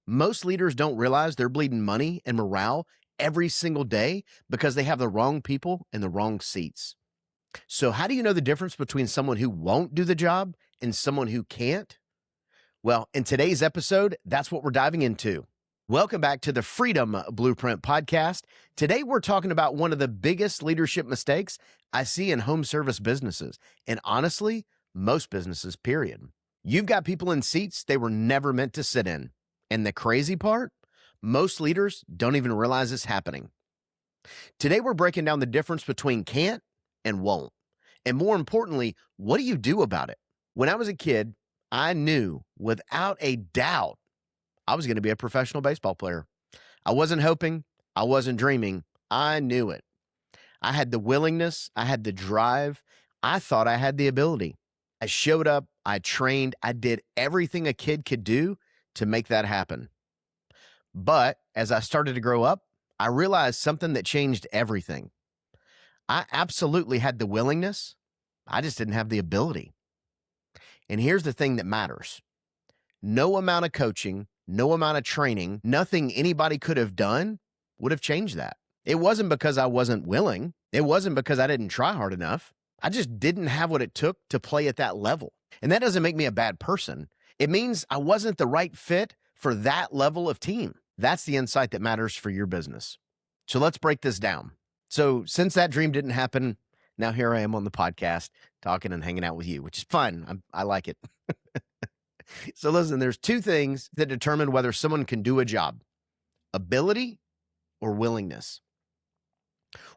Most leaders don't realize they're bleeding money and morale every single day because they have the wrong people in the wrong seats. So, how do you know the difference between someone who won't do the job and someone who can't? Well, in today's episode, that's what we're diving into. Welcome back to the Freedom Blueprint podcast. Today, we're talking about one of the biggest leadership mistakes I see in home service businesses, and honestly, most businesses, period. You've got people in seats they were never meant to sit in. And the crazy part, most leaders don't even realize it's happening. Today, we're breaking down the difference between can't and won't. And more importantly, what do you do about it? When I was a kid, I knew without a doubt I was going to be a professional baseball player. I wasn't hoping, I wasn't dreaming. I knew it. I had the willingness, I had the drive. I thought I had the ability. I showed up, I trained, I did everything a kid could do to make that happen. But as I started to grow up, I realized something that changed everything. I absolutely had the willingness. I just didn't have the ability. And here's the thing that matters. No amount of coaching, no amount of training, nothing anybody could have done would have changed that. It wasn't because I wasn't willing. It wasn't because I didn't try hard enough. I just didn't have what it took to play at that level. And that doesn't make me a bad person. It means I wasn't the right fit for that level of team. That's the insight that matters for your business. So let's break this down. So since that dream didn't happen, now here I am on the podcast talking and hanging out with you, which is fun. I like it. So listen, there's two things that determine whether someone can do a job: ability or willingness.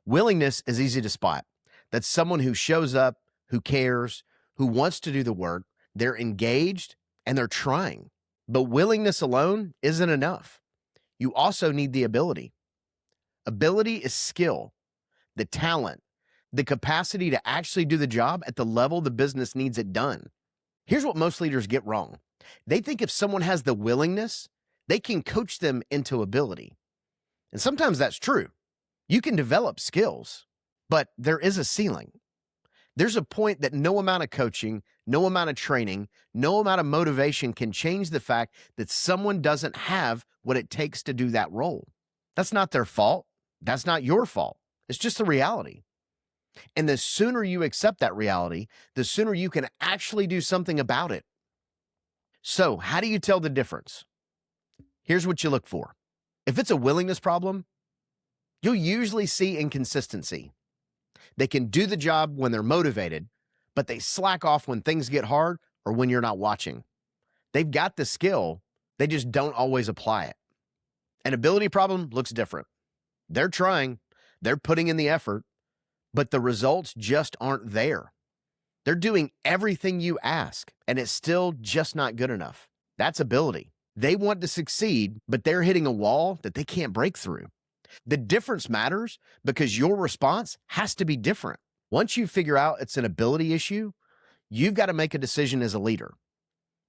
Willingness is easy to spot. That's someone who shows up, who cares, who wants to do the work. They're engaged and they're trying. But willingness alone isn't enough. You also need the ability. Ability is skill, the talent, the capacity to actually do the job at the level the business needs it done. Here's what most leaders get wrong. They think if someone has the willingness, they can coach them into ability. And sometimes that's true. You can develop skills, but there is a ceiling. There's a point that no amount of coaching, no amount of training, no amount of motivation can change the fact that someone doesn't have what it takes to do that role. That's not their fault. That's not your fault. It's just the reality. And the sooner you accept that reality, the sooner you can actually do something about it. So, how do you tell the difference? Here's what you look for. If it's a willingness problem, you'll usually see inconsistency. They can do the job when they're motivated, but they slack off when things get hard or when you're not watching. They've got the skill, they just don't always apply it. An ability problem looks different. They're trying, they're putting in the effort, but the results just aren't there. They're doing everything you ask, and it's still just not good enough. That's ability. They want to succeed, but they're hitting a wall that they can't break through. The difference matters because your response has to be different. Once you figure out it's an ability issue, you've got to make a decision as a leader.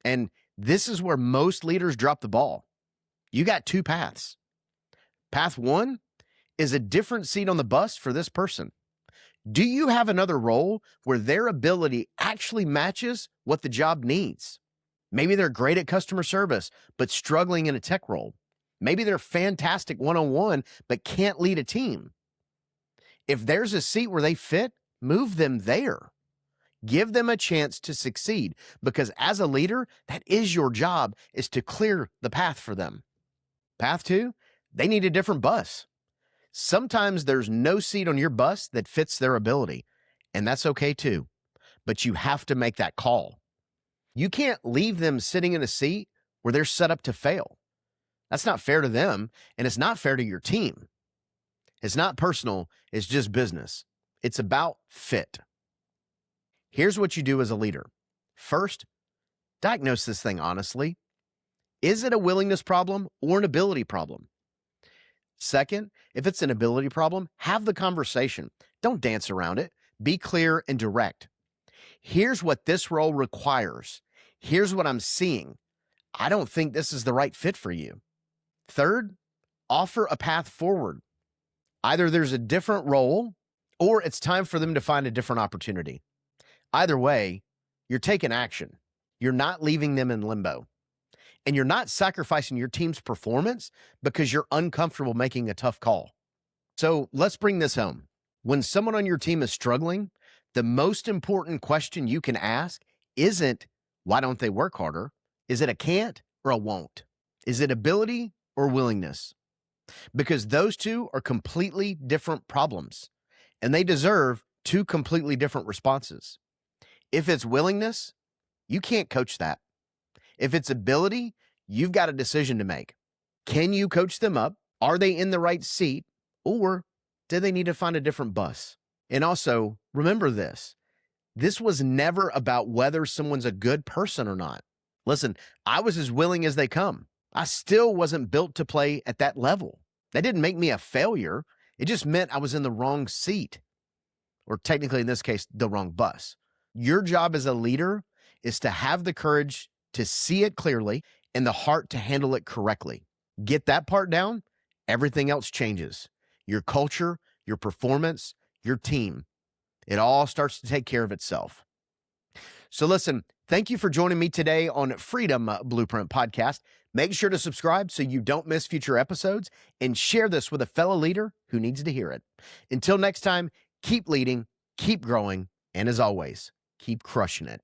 And this is where most leaders drop the ball. You got two paths. Path one is a different seat on the bus for this person. Do you have another role where their ability actually matches what the job needs? Maybe they're great at customer service, but struggling in a tech role. Maybe they're fantastic one-on-one, but can't lead a team. If there's a seat where they fit, move them there. Give them a chance to succeed, because as a leader, that is your job, is to clear the path for them. Path two, they need a different bus. Sometimes there's no seat on your bus that fits their ability, and that's okay too. But you have to make that call. You can't leave them sitting in a seat where they're set up to fail. That's not fair to them, and it's not fair to your team. It's not personal, it's just business. It's about fit. Here's what you do as a leader. First, diagnose this thing honestly. Is it a willingness problem or an ability problem? Second, if it's an ability problem, have the conversation. Don't dance around it. Be clear and direct. Here's what this role requires. Here's what I'm seeing. I don't think this is the right fit for you. Third, offer a path forward. Either there's a different role or it's time for them to find a different opportunity. Either way, you're taking action. You're not leaving them in limbo. And you're not sacrificing your team's performance because you're uncomfortable making a tough call. So let's bring this home. When someone on your team is struggling, the most important question you can ask isn't, why don't they work harder? Is it a can't or a won't? Is it ability or willingness? Because those two are completely different problems and they deserve two completely different responses. If it's willingness, you can't coach that. If it's ability, you've got a decision to make. Can you coach them up? Are they in the right seat? Or do they need to find a different bus? And also, remember this. This was never about whether someone's a good person or not. Listen, I was as willing as they come. I still wasn't built to play at that level. That didn't make me a failure. It just meant I was in the wrong seat, or technically in this case, the wrong bus. Your job as a leader is to have the courage to see it clearly and the heart to handle it correctly. Get that part down, everything else changes. Your culture, your performance, your team. It all starts to take care of itself. So listen, thank you for joining me today on Freedom Blueprint Podcast. Make sure to subscribe so you don't miss future episodes and share this with a fellow leader who needs to hear it. Until next time, keep leading, keep growing, and as always, keep crushing it.